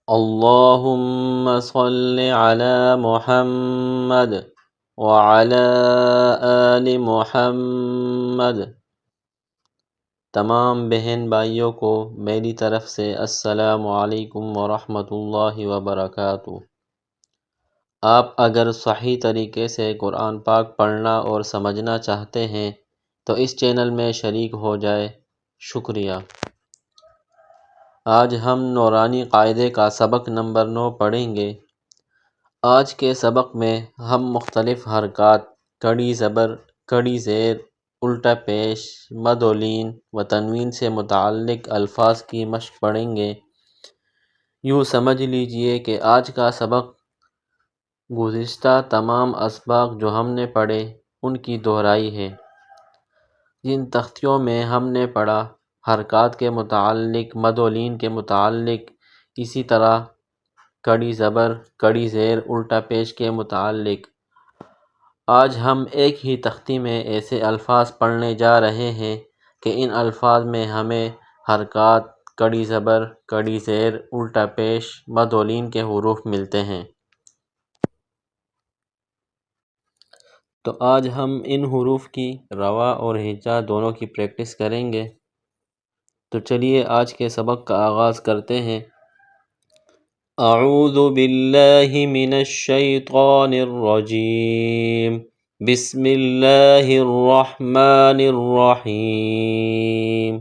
اللہم صل علی محمد وعلی آل محمد۔ تمام بہن بھائیوں کو میری طرف سے السلام علیکم ورحمۃ اللہ وبرکاتہ۔ آپ اگر صحیح طریقے سے قرآن پاک پڑھنا اور سمجھنا چاہتے ہیں تو اس چینل میں شریک ہو جائے۔ شکریہ۔ آج ہم نورانی قاعدے کا سبق نمبر 9 پڑھیں گے۔ آج کے سبق میں ہم مختلف حرکات، کڑی زبر، کڑی زیر، الٹا پیش، مد و لین و تنوین سے متعلق الفاظ کی مشق پڑھیں گے۔ یوں سمجھ لیجئے کہ آج کا سبق گزشتہ تمام اسباق جو ہم نے پڑھے ان کی دہرائی ہے۔ جن تختیوں میں ہم نے پڑھا حرکات کے متعلق، مد و لین کے متعلق، اسی طرح کڑی زبر، کڑی زیر، الٹا پیش کے متعلق، آج ہم ایک ہی تختی میں ایسے الفاظ پڑھنے جا رہے ہیں کہ ان الفاظ میں ہمیں حرکات، کڑی زبر، کڑی زیر، الٹا پیش، مد و لین کے حروف ملتے ہیں۔ تو آج ہم ان حروف کی روا اور ہجا دونوں کی پریکٹس کریں گے۔ تو چلیے آج کے سبق کا آغاز کرتے ہیں۔ اعوذ باللہ من الشیطان الرجیم، بسم اللہ الرحمن الرحیم۔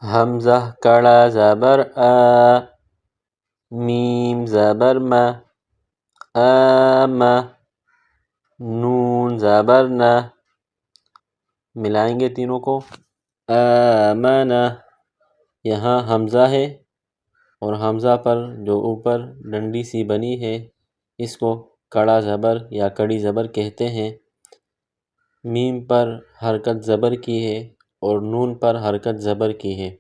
حمزہ کڑا زبر آ، میم زبر ما، آم، نون زبر نا، ملائیں گے تینوں کو۔ آمنہ، یہاں حمزہ ہے اور حمزہ پر جو اوپر ڈنڈی سی بنی ہے اس کو کڑا زبر یا کڑی زبر کہتے ہیں۔ میم پر حرکت زبر کی ہے اور نون پر حرکت زبر کی ہے۔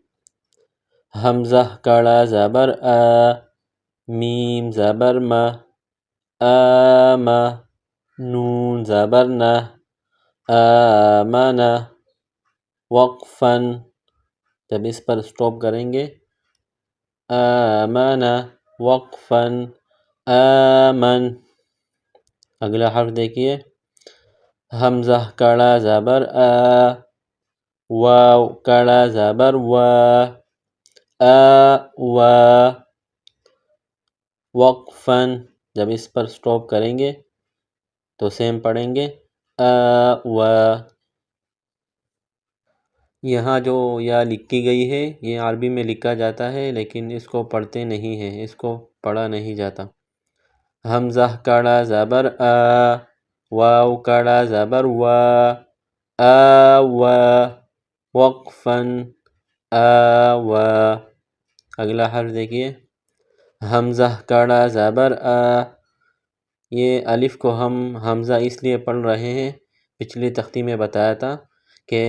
حمزہ کڑا زبر آ، میم زبر ما، آم، نون زبر نا، آمنہ۔ وقفاً، جب اس پر سٹاپ کریں گے، آمنہ وقفاً، آمن۔ اگلا حرف دیکھیے، حمزہ کڑا زبر آ، واو کڑا زبر وا، آ وا۔ وقفاً، جب اس پر سٹاپ کریں گے تو سیم پڑھیں گے، آ وا۔ یہاں جو یا لکھی گئی ہے یہ عربی میں لکھا جاتا ہے لیکن اس کو پڑھتے نہیں ہیں، اس کو پڑھا نہیں جاتا۔ حمزہ کڑا زبر آ، واو کڑا زبر وا، آ وا۔ وقفاً، آ وا۔ اگلا حرف دیکھیے، حمزہ کڑا زبر آ، یہ الف کو ہم حمزہ اس لیے پڑھ رہے ہیں، پچھلی تختی میں بتایا تھا کہ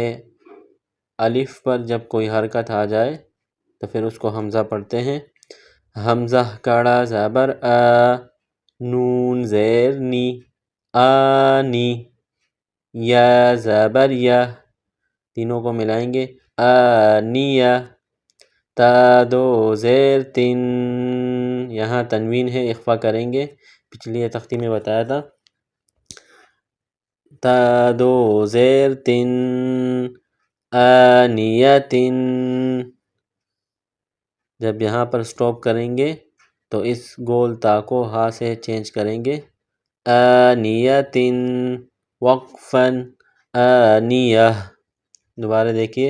الف پر جب کوئی حرکت آ جائے تو پھر اس کو حمزہ پڑھتے ہیں۔ حمزہ کڑا زبر آ، نون زیر نی، آنی۔ یا زبر یا، تینوں کو ملائیں گے، آنیہ۔ تا دو زیر تن، یہاں تنوین ہے، اخفا کریں گے، پچھلی تختی میں بتایا تھا۔ تا دو زیر تن، آنیتن۔ جب یہاں پر سٹاپ کریں گے تو اس گول تا کو ہا سے چینج کریں گے، آنیتن۔ وقفاً، آنیہ۔ دوبارہ دیکھیے،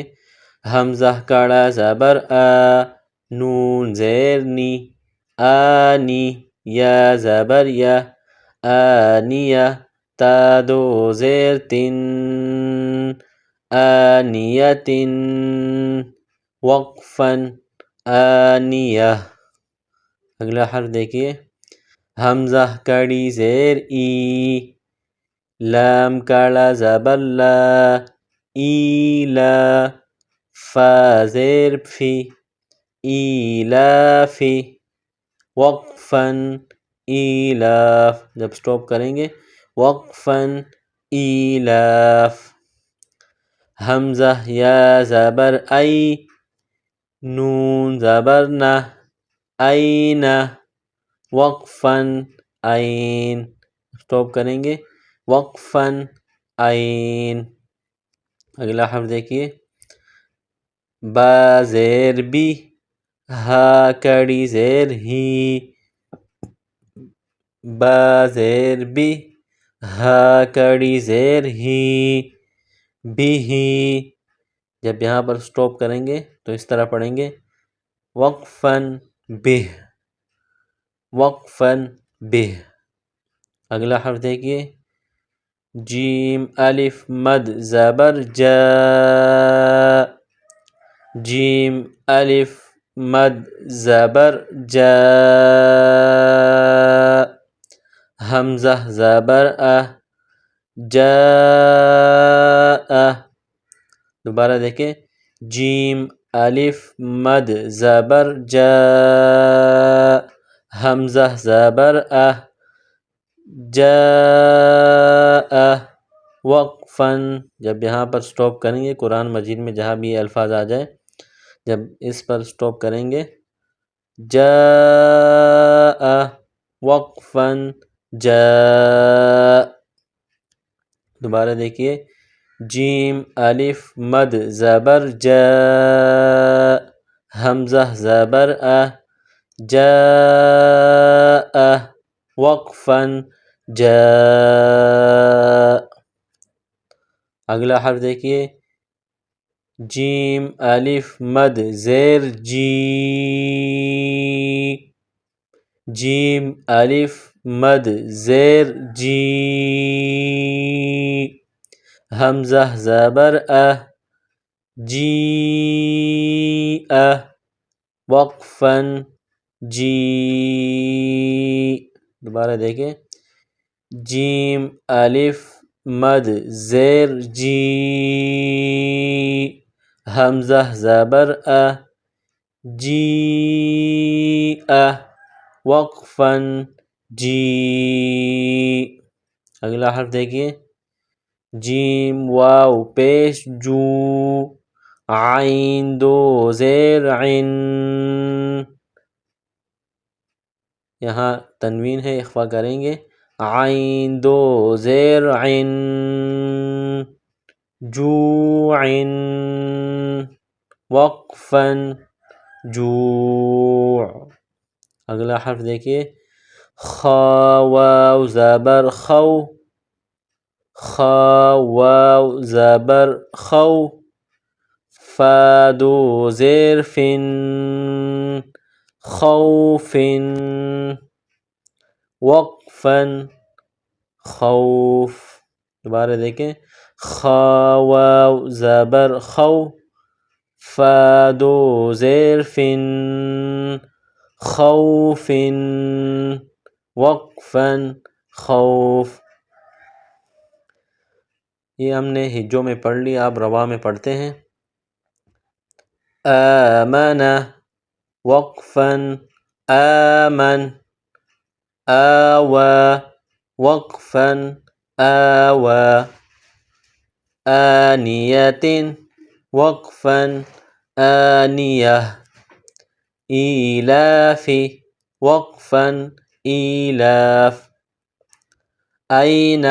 حمزہ کڑا زبر آ، نون زیر نی، آنی۔ یا زبر یا، آنیہ۔ تا دو زیر تن، آنیتن۔ وقفاً، آنیہ۔ اگلا حرف دیکھیے، حمزہ کڑی زیر ای، لام کڑا زبر لا، ایلا۔ فا زیر فی، ایلافی۔ وقفاً، ایلاف، جب سٹاپ کریں گے، وقفاً، ایلاف۔ حمزہ یا زبر ای، نون زبر نہ، این، وقفاً عین، اسٹاپ کریں گے، وقفاً عین۔ اگلا حرف دیکھیے، با زیر بی، ہا کڑی زیر ہی، با زیر بی، ہا کڑی زیر ہی، بھی ہی۔ جب یہاں پر سٹاپ کریں گے تو اس طرح پڑھیں گے، وقفاً بہ، وقفاً بہ۔ اگلا حرف دیکھیے، جیم الف مد زبر جا، جیم الف مد زبر جا، حمزہ زبر اہ، جاء۔ دوبارہ دیکھیں، جیم الف مد زبر جا، حمزہ زبر اہ، جاء، وقفاً۔ جب یہاں پر سٹاپ کریں گے، قرآن مجید میں جہاں بھی یہ الفاظ آ جائیں، جب اس پر سٹاپ کریں گے، جاء، وقفاً، جاء۔ دوبارہ دیکھیے، جیم الف مد زبر جا، حمزہ زبر اہ، جاء، وقفاً، جاء۔ اگلا حرف دیکھیے، جیم الف مد زیر جی، جیم الف مد زیر جی، حمزہ زبر اہ، جیء، وقفاً، جی۔ دوبارہ دیکھیں، جیم الف مد زیر جی، حمزہ زبر اہ، جیء، وقفاً، جی۔ اگلا حرف دیکھیے، جیم واو پیش جو، عین دو زیر عن، یہاں تنوین ہے، اخفا کریں گے، عین دو زیر عن، جوع، وقفاً، جوع۔ اگلا حرف دیکھیے، خا واو زبر خو، خا واو زبر خو، فا دو زیر فن، خوف، وقفاً، خوف۔ دوبارہ دیکھیں، خا واو زبر خو، فا دو زیر فن، خوف، وقفاً، خوف۔ یہ ہم نے ہجوں میں پڑھ لی، آپ روا میں پڑھتے ہیں، آمن، وقفاً، آمن، آوى، وقفاً، آوى، آنية، وقفاً، آنية، إيلاف، وقفاً، إيلاف، أين،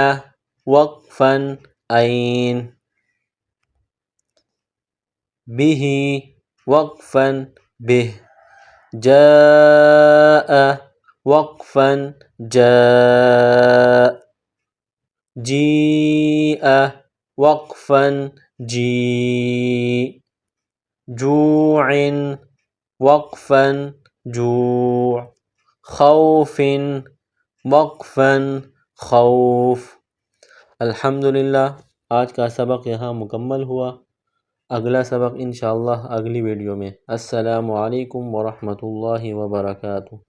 وقفاً، أين، به، وقفاً، به، جاء، وقفاً، جاء، جيء، وقفاً، جيء، جوع، وقفاً، جوع، خوف، وقفاً، خوف۔ الحمدللہ، آج کا سبق یہاں مکمل ہوا۔ اگلا سبق انشاءاللہ اگلی ویڈیو میں۔ السلام علیکم ورحمۃ اللہ وبرکاتہ۔